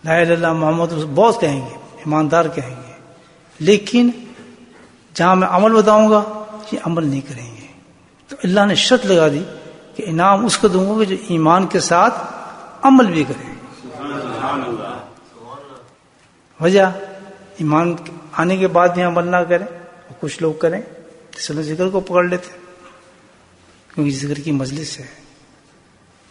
لا الہ الا اللہ محمد بہت کہیں گے، ایماندار کہیں گے، لیکن جہاں میں عمل بتاؤں گا یہ عمل نہیں کریں گے، تو اللہ نے شرط لگا دی کہ انعام اس کو دوں گا کہ جو ایمان کے ساتھ عمل بھی کرے. وجہ ایمان آنے کے بعد بھی عمل نہ کریں، اور کچھ لوگ کریں تو ذکر کو پکڑ لیتے، کیونکہ ذکر کی مجلس ہے،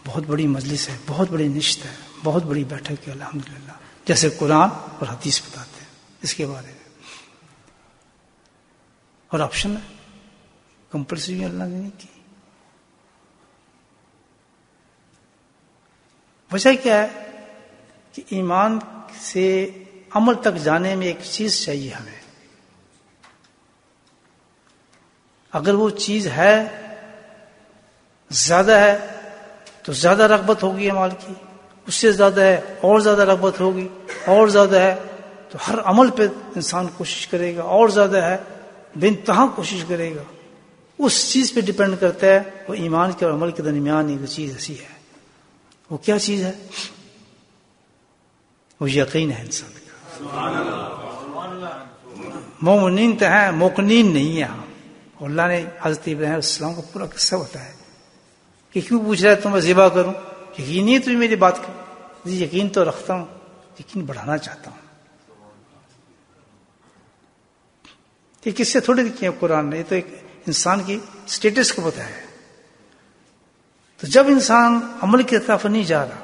بہت بڑی مجلس ہے، بہت بڑی نشست ہے، بہت بڑی بیٹھک ہے الحمدللہ، جیسے قرآن اور حدیث بتاتے ہیں اس کے بارے میں. اور آپشن ہے، کمپلسری اللہ نے نہیں کی. وجہ کیا ہے کہ ایمان سے عمل تک جانے میں ایک چیز چاہیے ہمیں. اگر وہ چیز ہے، زیادہ ہے تو زیادہ رغبت ہوگی عمل کی، اس سے زیادہ ہے اور زیادہ رغبت ہوگی، اور زیادہ ہے تو ہر عمل پہ انسان کوشش کرے گا، اور زیادہ ہے بے انتہا کوشش کرے گا. اس چیز پہ ڈیپینڈ کرتا ہے. وہ ایمان کے اور عمل کے درمیان ایک چیز ایسی ہے. وہ کیا چیز ہے؟ وہ یقین ہے انسان کا. مومنین تو ہیں، موقنین نہیں ہے. اللہ نے حضرت ابراہیم علیہ السلام کو پورا قصہ بتایا کہ کیوں پوچھ رہا ہے تو میں ذبح کروں؟ یقین نہیں ہے تجھے میری بات کا؟ جی یقین تو رکھتا ہوں، یقین بڑھانا چاہتا ہوں. یہ کس سے تھوڑی لکھی ہے قرآن نے، یہ تو ایک انسان کی سٹیٹس کو بتایا ہے. تو جب انسان عمل کی طرف نہیں جا رہا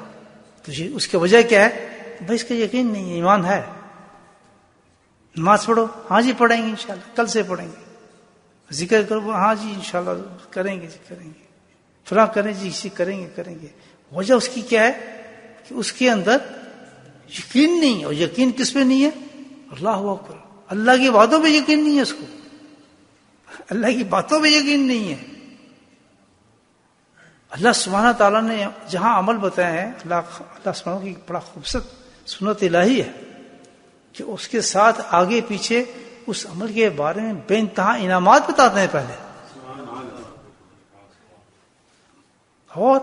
تو اس کی وجہ کیا ہے؟ بھائی اس کا یقین نہیں ہے، ایمان ہے. نماز پڑھو، ہاں جی پڑھیں گے انشاءاللہ، کل سے پڑھیں گے. ذکر کرو، ہاں جی انشاءاللہ کریں گے جی کریں گے. فلاں کریں جی اسی کریں گے. وجہ اس کی کیا ہے کہ اس کے اندر یقین نہیں ہے. اور یقین کس پہ نہیں ہے؟ اللہ اکبر. اللہ کی باتوں پہ یقین نہیں ہے اس کو، اللہ کی باتوں پہ یقین نہیں ہے. اللہ سبحانہ تعالیٰ نے جہاں عمل بتائے ہیں، اللہ سبحانہ کی بڑا خوبصورت سنت الہی ہے کہ اس کے ساتھ آگے پیچھے اس عمل کے بارے میں بے انتہا انعامات بتاتے ہیں پہلے. اور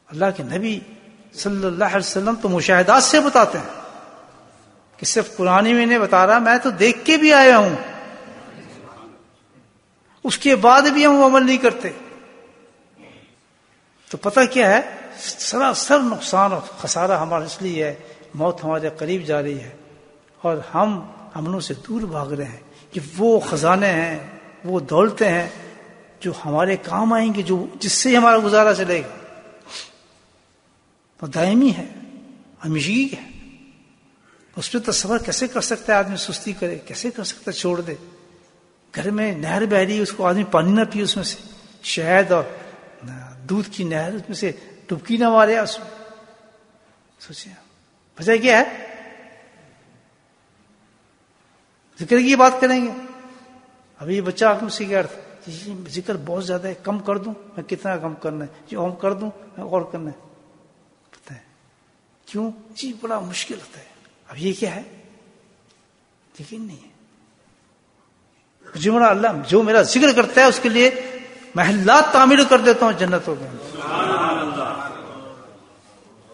اللہ کے نبی صلی اللہ علیہ وسلم تو مشاہدات سے بتاتے ہیں کہ صرف قرآن میں نہیں بتا رہا، میں تو دیکھ کے بھی آیا ہوں. اس کے بعد بھی ہم وہ عمل نہیں کرتے تو پتہ کیا ہے؟ سراسر نقصان اور خسارہ ہمارا اس لیے ہے، موت ہمارے قریب جا رہی ہے اور ہم امنوں سے دور بھاگ رہے ہیں. کہ وہ خزانے ہیں، وہ دولتیں ہیں جو ہمارے کام آئیں گے، جو جس سے ہمارا گزارا چلے گا، وہ دائمی ہے، ہمیشگی ہے. اس پہ تصور کیسے کر سکتا ہے آدمی؟ سستی کرے کیسے کر سکتا ہے؟ چھوڑ دے. گھر میں نہر بہ رہی ہے، اس کو آدمی پانی نہ پیے، اس میں سے شہد اور دودھ کی نہر، اس میں سے ڈبکی نہ مارے اس میں. سوچیں وجہ کیا ہے؟ ذکر کی بات کریں گے. ابھی یہ بچہ آپ سے کہہ رہا تھا ذکر بہت زیادہ ہے، کم کر دوں؟ میں کتنا کم کرنا ہے؟ جی اور کر دوں؟ میں اور کرنا ہے. پتہ ہے کیوں؟ جی بڑا مشکل ہوتا ہے. اب یہ کیا ہے؟ یقین نہیں ہے. جو میرا ذکر کرتا ہے اس کے لیے محلات تعمیر کر دیتا ہوں جنتوں میں.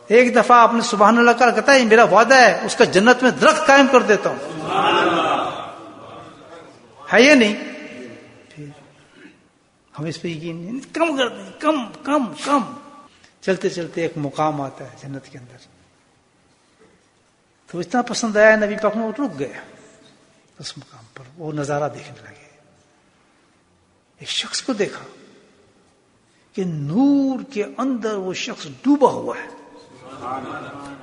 ایک دفعہ آپ نے سبحان اللہ کا کہتا ہے یہ میرا وعدہ ہے، اس کا جنت میں درخت قائم کر دیتا ہوں. ہے یہ نہیں؟ ہم اس پہ یقین نہیں. کم کر دیں، کم کم کم. چلتے چلتے ایک مقام آتا ہے جنت کے اندر، تو اتنا پسند آیا نبی پاک میں، وہ رک گیا اس مقام پر. وہ نظارہ دیکھنے لگے. ایک شخص کو دیکھا کہ نور کے اندر وہ شخص ڈوبا ہوا ہے،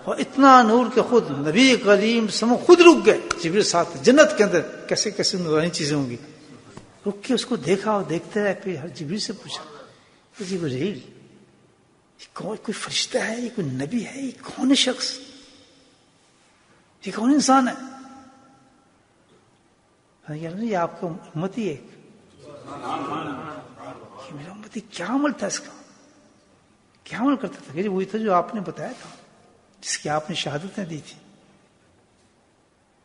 اور اتنا نور کہ خود نبی کریم سمو خود رک گئے. جبریل ساتھ جنت کے اندر کیسے کیسے نورانی چیزیں ہوں گی. رک کے اس کو دیکھا اور دیکھتے رہے. پھر جبریل سے پوچھا جبریل کوئی فرشتہ ہے، یہ کوئی نبی ہے، یہ کون ہے شخص، یہ کون انسان ہے؟ یہ آپ کا امتی ہے. میرا امتی کیا عمل تھا اس کا؟ کیا عمل کرتا تھا؟ کہ وہی تھا جو آپ نے بتایا تھا، جس کی آپ نے شہادتیں دی تھی،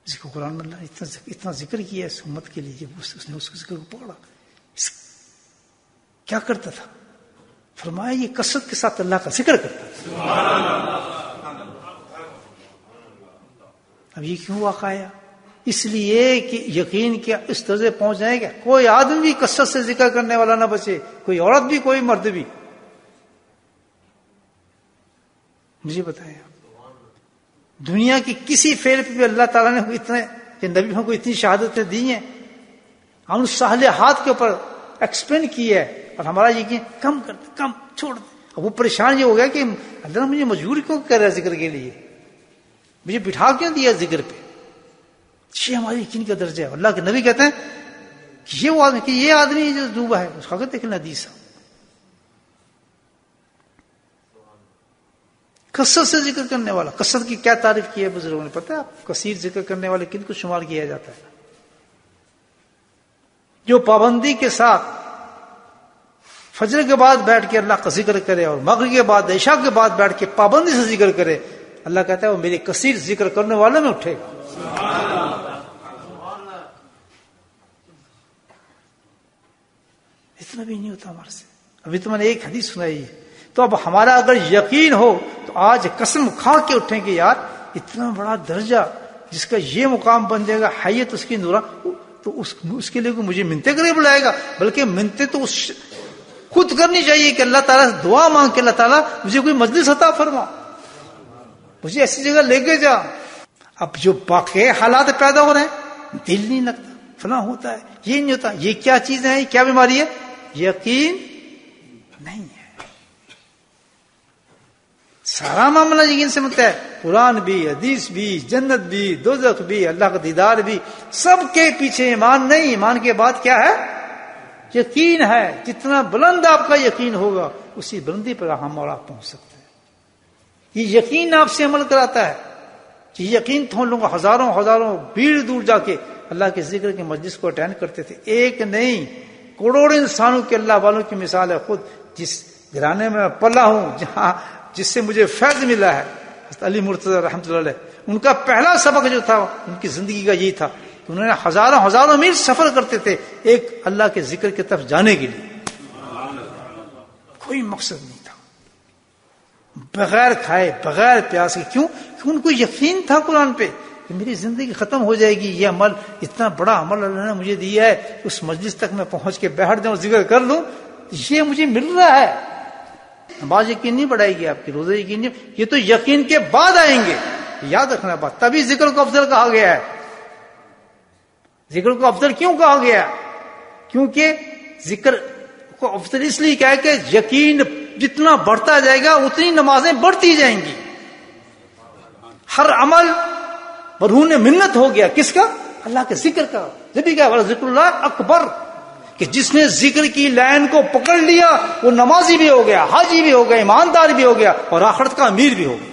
جس کو قرآن میں اللہ نے اتنا ذکر کیا اس امت کے لیے. جب اس نے اس ذکر کو پڑھا، کیا کرتا تھا؟ فرمایا یہ کثرت کے ساتھ اللہ کا ذکر کرتا تھا. اب یہ کیوں واقع آیا؟ اس لیے کہ یقین کے اس درجے پہنچ جائے گا کوئی آدمی بھی کثرت سے ذکر کرنے والا نہ بچے، کوئی عورت بھی کوئی مرد بھی. مجھے بتائیں دنیا کی کسی فعل پہ بھی اللہ تعالیٰ نے اتنے کہ نبی کو اتنی شہادتیں دی ہیں، ہم اس صالحات کے اوپر ایکسپلین کی ہے، اور ہمارا یقین کم کر دے، کم چھوڑ دے. اب وہ پریشان یہ ہو گیا کہ اللہ نے مجھے مجبور کیوں کر رہا ہے ذکر کے لیے، مجھے بٹھا کیوں دیا ذکر پہ. یہ ہمارے یقین کا درجہ ہے. اللہ کے نبی کہتے ہیں کہ یہ آدمی جو ڈوبا ہے اس کا دیکھنا حدیث کثرت سے ذکر کرنے والا. کثرت کی کیا تعریف کی ہے بزرگوں نے پتہ ہے آپ؟ کثیر ذکر کرنے والے کن کو شمار کیا جاتا ہے؟ جو پابندی کے ساتھ فجر کے بعد بیٹھ کے اللہ کا ذکر کرے اور مغرب کے بعد عشاء کے بعد بیٹھ کے پابندی سے ذکر کرے، اللہ کہتا ہے وہ میرے کثیر ذکر کرنے والوں میں اٹھے گا. اتنا بھی نہیں ہوتا ہمارے سے. ابھی تو میں نے ایک حدیث سنائی ہے. تو اب ہمارا اگر یقین ہو تو آج قسم کھا کے اٹھیں گے یار اتنا بڑا درجہ جس کا یہ مقام بن جائے گا حیت اس کی نورا، تو اس کے لیے کوئی مجھے منتیں کرے بلائے گا، بلکہ منتیں تو خود کرنی چاہیے کہ اللہ تعالیٰ سے دعا مانگ کے اللہ تعالیٰ مجھے کوئی مجلس عطا فرما، مجھے ایسی جگہ لے کے جا. اب جو باقی حالات پیدا ہو رہے ہیں دل نہیں لگتا، فلاں ہوتا ہے، یہ نہیں ہوتا. یہ کیا چیزیں ہیں، کیا بیماری ہے؟ یقین نہیں ہے. سارا معاملہ یقین سے ملتا ہے. قرآن بھی، حدیث بھی، جنت بھی، دوزخ بھی، اللہ کا دیدار بھی، سب کے پیچھے ایمان نہیں. ایمان کے بعد کیا ہے؟ یقین ہے. جتنا بلند آپ کا یقین ہوگا اسی بلندی پر ہم اور آپ پہنچ سکتے ہیں. یہ یقین آپ سے عمل کراتا ہے. یہ یقین تو ہم لوگ ہزاروں بھیڑ دور جا کے اللہ کے ذکر کے مجلس کو اٹینڈ کرتے تھے. ایک نہیں کروڑوں انسانوں کے اللہ والوں کی مثال ہے. خود جس گھرانے میں پلا ہوں جس سے مجھے فیض ملا ہے حضرت علی مرتضی رحمۃ اللہ علیہ، ان کا پہلا سبق جو تھا ان کی زندگی کا یہی تھا کہ انہوں نے ہزاروں میل سفر کرتے تھے ایک اللہ کے ذکر کی طرف جانے کے لیے. کوئی مقصد نہیں تھا، بغیر کھائے بغیر پیاس کے. کیوں؟ کہ ان کو یقین تھا قرآن پہ کہ میری زندگی ختم ہو جائے گی، یہ عمل اتنا بڑا عمل اللہ نے مجھے دیا ہے، اس مجلس تک میں پہنچ کے بیٹھ جاؤں اور ذکر کر لوں، یہ مجھے مل رہا ہے. نماز یقین نہیں بڑھائے گی آپ کی، روزہ یقین نہیں، یہ تو یقین کے بعد آئیں گے. یاد رکھنا بات. تبھی ذکر کو افضل کہا گیا ہے. ذکر کو افضل کیوں کہا گیا ہے؟ کیونکہ ذکر کو افضل اس لیے کہا ہے کہ یقین جتنا بڑھتا جائے گا اتنی نمازیں بڑھتی جائیں گی. ہر عمل برہون منت ہو گیا کس کا؟ اللہ کے ذکر کا. جب بھی کہا ذکر اللہ اکبر، کہ جس نے ذکر کی لائن کو پکڑ لیا وہ نمازی بھی ہو گیا، حاجی بھی ہو گیا، ایماندار بھی ہو گیا، اور آخرت کا امیر بھی ہو گیا.